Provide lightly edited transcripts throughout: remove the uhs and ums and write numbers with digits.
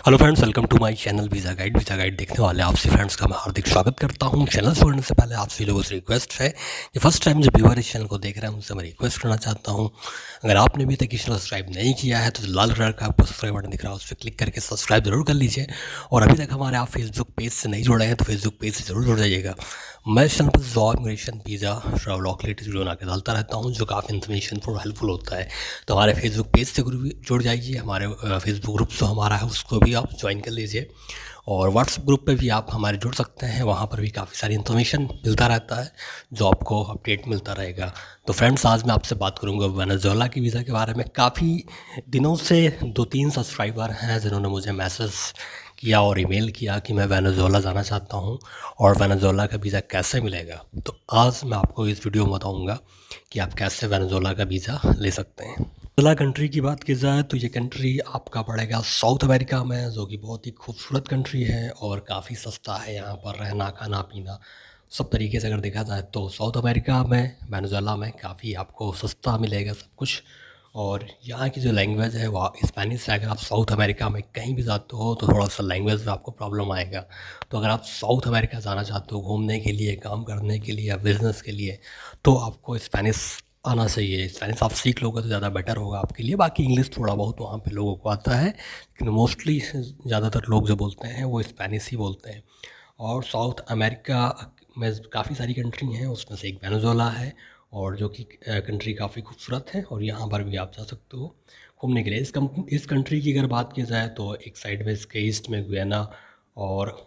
Hello friends, welcome to my channel visa guide देखने वाले आपसे फ्रेंड्स का मैं हार्दिक स्वागत करता हूं। चैनल छोड़ने से पहले आपसे लोगों से रिक्वेस्ट है कि फर्स्ट टाइम जो व्यूअर इस चैनल को देख रहे हैं उनसे मैं रिक्वेस्ट करना चाहता हूं, अगर आपने अभी तक इस चैनल सब्सक्राइब नहीं किया है तो लाल कलर का आपको सब्सक्राइब बटन दिख रहा है, उस पर क्लिक करके सब्सक्राइब जरूर कर लीजिए। और अभी तक हमारे आप फेसबुक पेज से नहीं जुड़े हैं तो फेसबुक पेज से जरूर जुड़ जाइएगा। मैं इस चैनल पर जॉब, इमिग्रेशन, वीज़ा, ट्रैवल के लेटेस्ट वीडियो बना के डालता रहता हूँ जो काफ़ी इन्फॉर्मेशन फॉर हेल्पफुल होता है। तो हमारे फेसबुक पेज से जुड़ जाइए, हमारे फेसबुक ग्रुप जो हमारा है उसको भी आप ज्वाइन कर लीजिए। और व्हाट्सएप ग्रुप पे भी आप हमारे जुड़ सकते हैं, वहाँ पर भी काफ़ी सारी इन्फॉर्मेशन मिलता रहता है जो आपको अपडेट मिलता रहेगा। तो फ्रेंड्स, आज मैं आपसे बात करूँगा वेनेजुएला की वीज़ा के बारे में। काफ़ी दिनों से 2-3 सब्सक्राइबर हैं जिन्होंने मुझे मैसेज किया और ईमेल किया कि मैं वेनेजुएला जाना चाहता हूँ और वेनेजुएला का वीज़ा कैसे मिलेगा। तो आज मैं आपको इस वीडियो में बताऊँगा कि आप कैसे वेनेजुएला का वीज़ा ले सकते हैं। वेनेजुएला कंट्री की बात की जाए तो ये कंट्री आपका पड़ेगा साउथ अमेरिका में, जो कि बहुत ही खूबसूरत कंट्री है और काफ़ी सस्ता है। यहाँ पर रहना, खाना पीना सब तरीके से अगर देखा जाए तो साउथ अमेरिका में, वेनेजुएला में काफ़ी आपको सस्ता मिलेगा सब कुछ। और यहाँ की जो लैंग्वेज है वो स्पेनिश है। अगर आप साउथ अमेरिका में कहीं भी जाते हो तो थोड़ा सा लैंग्वेज में आपको प्रॉब्लम आएगा। तो अगर आप साउथ अमेरिका जाना चाहते हो घूमने के लिए, काम करने के लिए या बिज़नेस के लिए, तो आपको स्पेनिश आना चाहिए। स्पेनिश आप सीख लोगे तो ज़्यादा बेटर होगा आपके लिए। बाकी इंग्लिश थोड़ा बहुत वहाँ पे लोगों को आता है, लेकिन मोस्टली ज़्यादातर लोग जो बोलते हैं वो स्पेनिश ही बोलते हैं। और साउथ अमेरिका में काफ़ी सारी कंट्री हैं, उसमें से एक वेनेजुएला है और जो कि कंट्री काफ़ी खूबसूरत है और यहाँ पर भी आप जा सकते हो घूमने के लिए। इस कंट्री की अगर बात की जाए तो एक साइड में इसके ईस्ट में गुयाना, और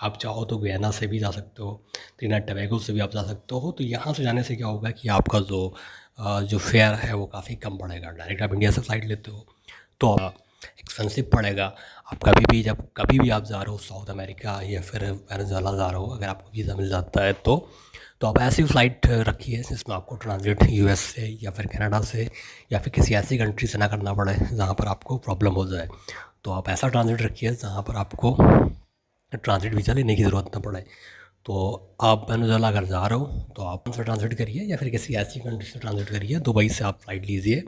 आप चाहो तो गुयाना से भी जा सकते हो, त्रिनिदाद टोबैगो से भी आप जा सकते हो। तो यहाँ से जाने से क्या होगा कि आपका जो फेयर है वो काफ़ी कम पड़ेगा। डायरेक्ट आप इंडिया से फ़्लाइट लेते हो तो एक्सपेंसिव पड़ेगा। आप कभी भी आप जा रहे हो साउथ अमेरिका या फिर वेनेजुएला जा रहे हो, अगर आपको वीज़ा मिल जाता है तो आप ऐसी फ़्लाइट रखिए जिसमें आपको ट्रांजिट यूएस से या फिर कनाडा से या फिर किसी ऐसी कंट्री से ना करना पड़े जहाँ पर आपको प्रॉब्लम हो जाए। तो आप ऐसा ट्रांजिट रखिए जहाँ पर आपको ट्रांजिट वीज़ा लेने की ज़रूरत ना पड़े। तो आप वेनेजुएला अगर जा रहे हो तो आप उनसे ट्रांजिट करिए या फिर किसी ऐसी कंट्री से ट्रांजिट करिए। दुबई से आप फ़्लाइट लीजिए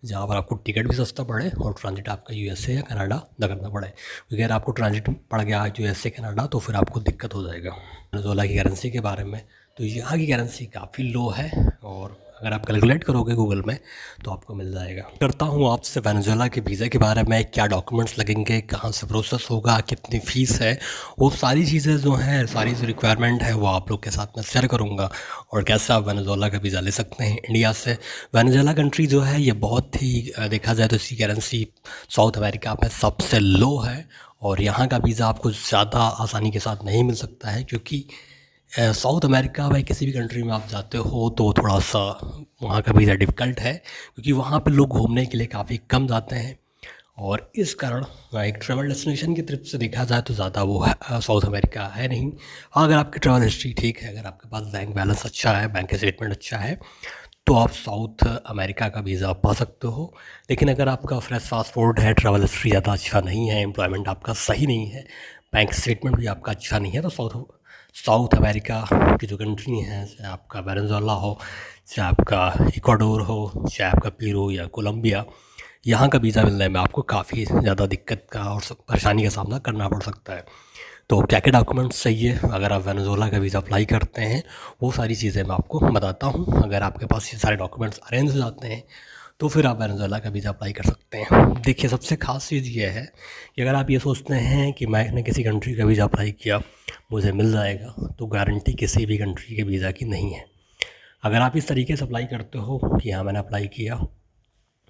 जहाँ पर आपको टिकट भी सस्ता पड़े और ट्रांजिट आपका यूएसए या कनाडा ना करना पड़े, क्योंकि अगर आपको ट्रांजिट पड़ गया यूएसए कनाडा तो फिर आपको दिक्कत हो जाएगा। वेनेजुएला की करेंसी के बारे में, तो यहाँ की करेंसी काफ़ी लो है और अगर आप कैलकुलेट करोगे गूगल में तो आपको मिल जाएगा। करता हूँ आपसे वेनेजुएला के वीज़ा के बारे में, क्या डॉक्यूमेंट्स लगेंगे, कहाँ से प्रोसेस होगा, कितनी फ़ीस है, वो सारी चीज़ें जो हैं, सारी जो रिक्वायरमेंट है वो आप लोग के साथ में शेयर करूँगा और कैसे आप वेनेजुएला का वीज़ा ले सकते हैं इंडिया से। वेनेजुएला कंट्री जो है ये बहुत ही देखा जाए तो इसकी करेंसी साउथ अमेरिका में सबसे लो है और यहाँ का वीज़ा आपको ज़्यादा आसानी के साथ नहीं मिल सकता है, क्योंकि साउथ अमेरिका में किसी भी कंट्री में आप जाते हो तो थोड़ा सा वहाँ का वीज़ा डिफ़िकल्ट है, क्योंकि वहाँ पे लोग घूमने के लिए काफ़ी कम जाते हैं और इस कारण एक ट्रैवल डेस्टिनेशन की तरफ से देखा जाए तो ज़्यादा वो साउथ अमेरिका है नहीं। हाँ, अगर आपकी ट्रैवल हिस्ट्री ठीक है, अगर आपके पास बैंक बैलेंस अच्छा है, बैंक स्टेटमेंट अच्छा है, तो आप साउथ अमेरिका का वीज़ा पा सकते हो। लेकिन अगर आपका फ्रेश पासपोर्ट है, ट्रैवल हिस्ट्री ज़्यादा अच्छा नहीं है, एम्प्लॉयमेंट आपका सही नहीं है, बैंक स्टेटमेंट भी आपका अच्छा नहीं है, तो साउथ अमेरिका की जो कंट्री हैं, चाहे आपका वेनेजुएला हो, चाहे आपका इक्वाडोर हो, चाहे आपका पेरू या कोलंबिया, यहाँ का वीज़ा मिलने में आपको काफ़ी ज़्यादा दिक्कत का और परेशानी का सामना करना पड़ सकता है। तो क्या क्या डॉक्यूमेंट्स चाहिए अगर आप वेनेजुएला का वीज़ा अप्लाई करते हैं, वो सारी चीज़ें मैं आपको बताता हूँ। अगर आपके पास ये सारे डॉक्यूमेंट्स अरेंज हो जाते हैं तो फिर आप वेनेजुएला का वीज़ा अप्लाई कर सकते हैं। देखिए, सबसे ख़ास चीज़ ये है कि अगर आप ये सोचते हैं कि मैंने किसी कंट्री का वीज़ा अप्लाई किया, मुझे मिल जाएगा, तो गारंटी किसी भी कंट्री के वीज़ा की नहीं है। अगर आप इस तरीके से अप्लाई करते हो कि हाँ मैंने अप्लाई किया,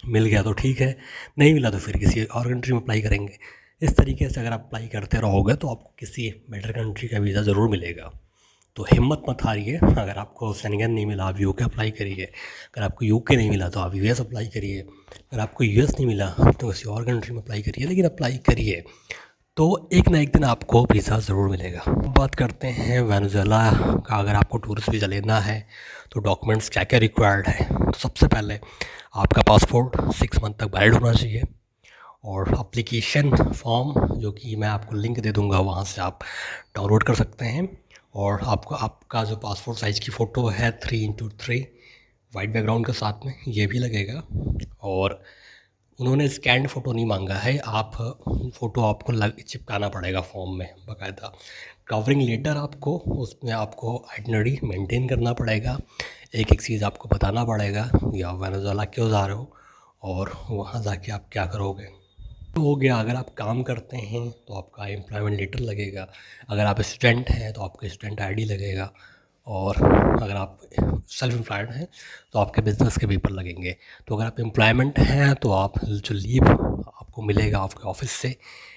मिल गया तो ठीक है, नहीं मिला तो फिर किसी और कंट्री में अप्लाई करेंगे, इस तरीके से अगर आप अप्लाई करते रहोगे तो आपको किसी बेटर कंट्री का वीज़ा ज़रूर मिलेगा। तो हिम्मत मत हारिए। अगर आपको शेंगन नहीं मिला आप यूके अप्लाई करिए, अगर आपको यूके नहीं मिला तो आप यूएस अप्लाई करिए, अगर आपको यूएस नहीं मिला तो किसी और कंट्री में अप्लाई करिए, लेकिन अप्लाई करिए तो एक ना एक दिन आपको वीज़ा ज़रूर मिलेगा। बात करते हैं वेनेजुएला का। अगर आपको टूरिस्ट वीज़ा लेना है तो डॉक्यूमेंट्स क्या क्या रिक्वायर्ड है, तो सबसे पहले आपका पासपोर्ट 6 मंथ तक वैलिड होना चाहिए और एप्लीकेशन फॉर्म, जो कि मैं आपको लिंक दे दूंगा, वहाँ से आप डाउनलोड कर सकते हैं। और आपका जो पासपोर्ट साइज़ की फ़ोटो है 3x3 वाइट बैकग्राउंड के साथ में, ये भी लगेगा। और उन्होंने स्कैन्ड फ़ोटो नहीं मांगा है, आप फ़ोटो आपको लग चिपकाना पड़ेगा फॉर्म में बाकायदा। कवरिंग लेटर आपको, उसमें आपको आइटिनरी मेंटेन करना पड़ेगा, एक एक चीज़ आपको बताना पड़ेगा कि आप वेनेजुएला क्यों जा रहे हो और वहाँ जाके आप क्या करोगे। तो हो गया, अगर आप काम करते हैं तो आपका एम्प्लॉयमेंट लेटर लगेगा, अगर आप स्टूडेंट हैं तो आपका स्टूडेंट आईडी लगेगा, और अगर आप सेल्फ एम्प्लॉयड हैं तो आपके बिज़नेस के पेपर लगेंगे। तो अगर आप एम्प्लॉयमेंट हैं तो आप जो लीव आपको मिलेगा आपके ऑफिस से,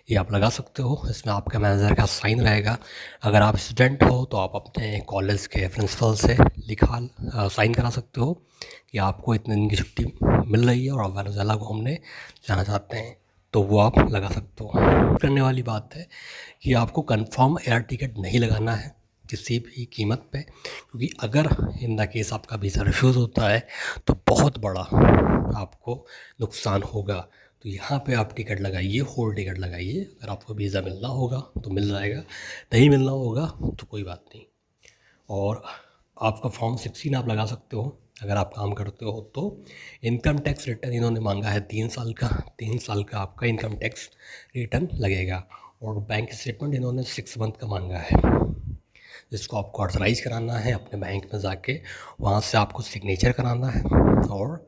ये आप लगा सकते हो, इसमें आपका मैनेजर का साइन रहेगा। अगर आप स्टूडेंट हो तो आप अपने कॉलेज के प्रिंसिपल से लिखा साइन करा सकते हो कि आपको इतने दिन की छुट्टी मिल रही है और आप वेनेजुएला घूमने जाना चाहते हैं, तो वो आप लगा सकते हो। करने वाली बात है कि आपको कंफर्म एयर टिकट नहीं लगाना है किसी भी कीमत पे, क्योंकि अगर इन द केस आपका वीज़ा रिफ्यूज़ होता है तो बहुत बड़ा आपको नुकसान होगा। तो यहाँ पे आप टिकट लगाइए, होल टिकट लगाइए। अगर आपको वीज़ा मिलना होगा तो मिल जाएगा, नहीं मिलना होगा तो कोई बात नहीं। और आपका फॉर्म 16 आप लगा सकते हो अगर आप काम करते हो तो। इनकम टैक्स रिटर्न इन्होंने मांगा है 3 साल का, 3 साल का आपका इनकम टैक्स रिटर्न लगेगा। और बैंक स्टेटमेंट इन्होंने 6 मंथ का मांगा है, जिसको आपको ऑथराइज़ कराना है अपने बैंक में जाके, वहाँ से आपको सिग्नेचर कराना है और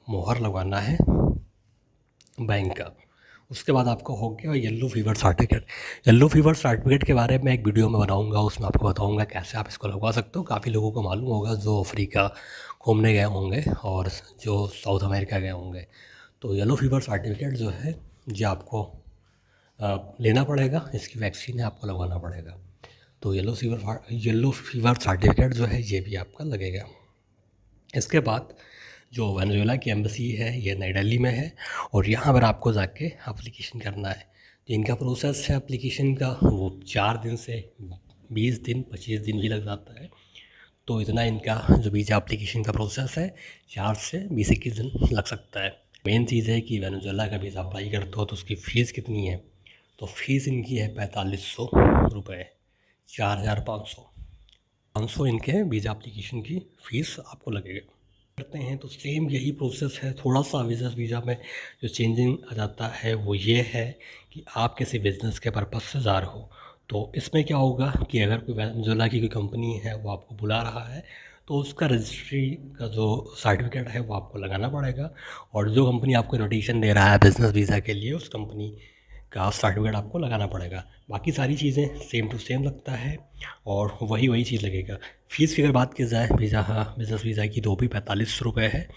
मोहर लगवाना है बैंक का। उसके बाद आपका हो गया yellow fever certificate. Yellow fever certificate के बारे में एक वीडियो में बनाऊंगा, उसमें आपको बताऊंगा कैसे आप इसको लगवा सकते हो। काफ़ी लोगों को मालूम होगा जो अफ्रीका घूमने गए होंगे और जो साउथ अमेरिका गए होंगे। तो येलो फीवर सर्टिफिकेट जो है ये आपको लेना पड़ेगा, इसकी वैक्सीन है, आपको लगवाना पड़ेगा। तो येलो फीवर सर्टिफिकेट जो है ये भी आपका लगेगा। इसके बाद जो वेनेजुएला की एम्बेसी है ये नई दिल्ली में है, और यहाँ पर आपको जाके एप्लीकेशन करना है। तो इनका प्रोसेस है एप्लीकेशन का, वो 4 दिन से 20 दिन 25 दिन भी लग जाता है। तो इतना इनका जो वीज़ा एप्लीकेशन का प्रोसेस है 4 से 20-21 दिन लग सकता है। मेन चीज़ है कि वेनेजुएला का वीज़ा अप्लाई करते हो तो उसकी फ़ीस कितनी है। तो फीस इनकी है 4500 रुपये, 4500 इनके वीज़ा एप्लीकेशन की फ़ीस आपको लगेगा। करते हैं तो सेम यही प्रोसेस है, थोड़ा सा वीज़ा में जो चेंजिंग आ जाता है वो ये है कि आप किसी बिज़नेस के पर्पज़ से जा रहे हो। तो इसमें क्या होगा कि अगर कोई वेनेजुएला की कोई कंपनी है वो आपको बुला रहा है तो उसका रजिस्ट्री का जो सर्टिफिकेट है वो आपको लगाना पड़ेगा, और जो कंपनी आपको इन्विटेशन दे रहा है बिज़नेस वीज़ा के लिए उस कंपनी का सर्टिफिकेट आपको लगाना पड़ेगा। बाकी सारी चीज़ें सेम टू सेम लगता है और वही चीज़ लगेगा। फ़ीस की अगर बात की जाए बिज़नेस वीज़ा की तो भी 45 रुपये है,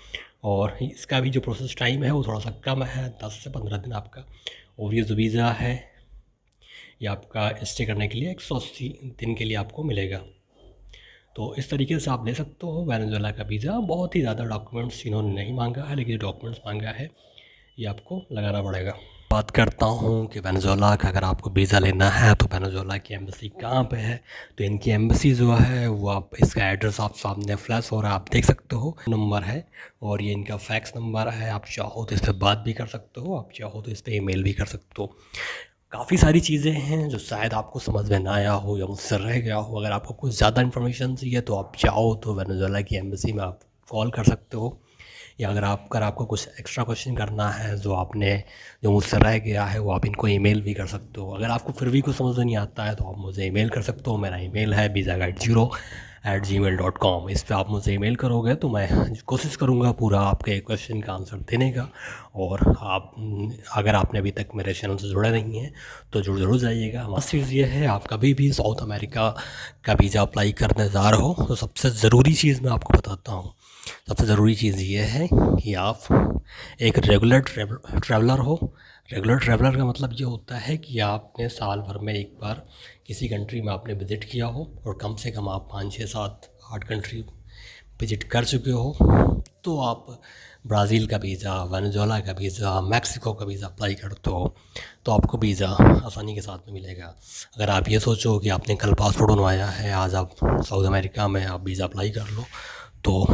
और इसका भी जो प्रोसेस टाइम है वो थोड़ा सा कम है, 10 से 15 दिन आपका। और ये जो वीज़ा है ये आपका स्टे करने के लिए 180 दिन के लिए आपको मिलेगा। तो इस तरीके से आप ले सकते हो वेनेजुएला का वीज़ा। बहुत ही ज़्यादा डॉक्यूमेंट्स इन्होंने नहीं मांगा है, लेकिन डॉक्यूमेंट्स मांगा है ये आपको लगाना पड़ेगा। बात करता हूँ कि वेनेजुएला का अगर आपको वीज़ा लेना है तो वेनेजुएला की एम्बेसी कहाँ पे है। तो इनकी एम्बेसी जो है वो आप, इसका एड्रेस आप सामने फ्लैश हो रहा है, आप देख सकते हो, नंबर है, और ये इनका फैक्स नंबर है। आप चाहो तो इस पर बात भी कर सकते हो, आप चाहो तो इस पर ईमेल भी कर सकते हो। काफ़ी सारी चीज़ें हैं जो शायद आपको समझ में ना आया हो या मुझसे रह गया हो। अगर आपको कुछ ज़्यादा इन्फॉर्मेशन चाहिए तो आप चाहो तो वेनेजुएला की एम्बेसी में आप कॉल कर सकते हो, या अगर आपको कुछ एक्स्ट्रा क्वेश्चन करना है जो मुझसे रह गया है वो आप इनको ईमेल भी कर सकते हो। अगर आपको फिर भी कुछ समझ में नहीं आता है तो आप मुझे ईमेल कर सकते हो। मेरा ईमेल है visaguide0@gmail.com। इस पर आप मुझे ईमेल करोगे तो मैं कोशिश करूँगा पूरा आपके क्वेश्चन का आंसर देने का। और आप अगर आपने अभी तक मेरे चैनल से जुड़े नहीं हैं तो ज़रूर जाइएगा। मस्त चीज़ ये है, आप कभी भी साउथ अमेरिका का वीज़ा अप्लाई करने जा रहे हो तो सबसे ज़रूरी चीज़ मैं आपको बताता हूँ। सबसे ज़रूरी चीज़ ये है कि आप एक रेगुलर ट्रैवलर हो। रेगुलर ट्रैवलर का मतलब ये होता है कि आपने साल भर में एक बार किसी कंट्री में आपने विज़िट किया हो, और कम से कम आप 5 6 7 8 कंट्री विज़िट कर चुके हो। तो आप ब्राज़ील का वीज़ा, वेनेजुएला का वीज़ा, मैक्सिको का वीज़ा अप्लाई करते हो तो आपको वीज़ा आसानी के साथ में मिलेगा। अगर आप ये सोचो कि आपने कल पासपोर्ट बनवाया है, आज आप साउथ अमेरिका में आप वीज़ा अप्लाई कर लो, तो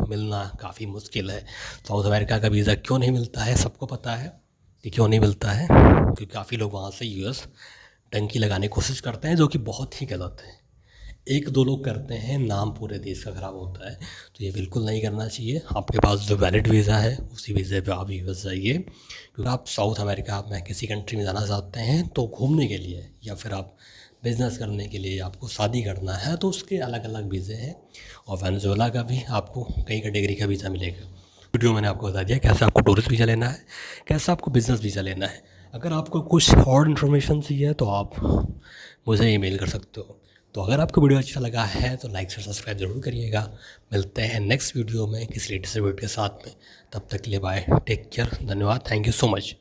मिलना काफ़ी मुश्किल है। साउथ अमेरिका का वीज़ा क्यों नहीं मिलता है, सबको पता है कि क्यों नहीं मिलता है, क्योंकि काफ़ी लोग वहाँ से यूएस टंकी लगाने की कोशिश करते हैं, जो कि बहुत ही गलत है। एक दो लोग करते हैं, नाम पूरे देश का ख़राब होता है। तो ये बिल्कुल नहीं करना चाहिए। आपके पास जो वैलिड वीज़ा है उसी वीज़े पे आप यूएस जाइए, क्योंकि आप साउथ अमेरिका में किसी कंट्री में जाना चाहते हैं तो घूमने के लिए, या फिर आप बिज़नेस करने के लिए, आपको शादी करना है, तो उसके अलग अलग वीज़े हैं। और वेनेजुएला का भी आपको कई कैटेगरी का वीज़ा मिलेगा। वीडियो मैंने आपको बता दिया कैसे आपको टूरिस्ट वीज़ा लेना है, कैसे आपको बिज़नेस वीज़ा लेना है। अगर आपको कुछ और इन्फॉर्मेशन चाहिए तो आप मुझे ईमेल कर सकते हो। तो अगर आपको वीडियो अच्छा लगा है तो लाइक से सब्सक्राइब ज़रूर करिएगा। मिलते हैं नेक्स्ट वीडियो में किसी लेटेस्ट वीडियो के साथ में। तब तक के लिए बाय, टेक केयर, धन्यवाद, थैंक यू सो मच।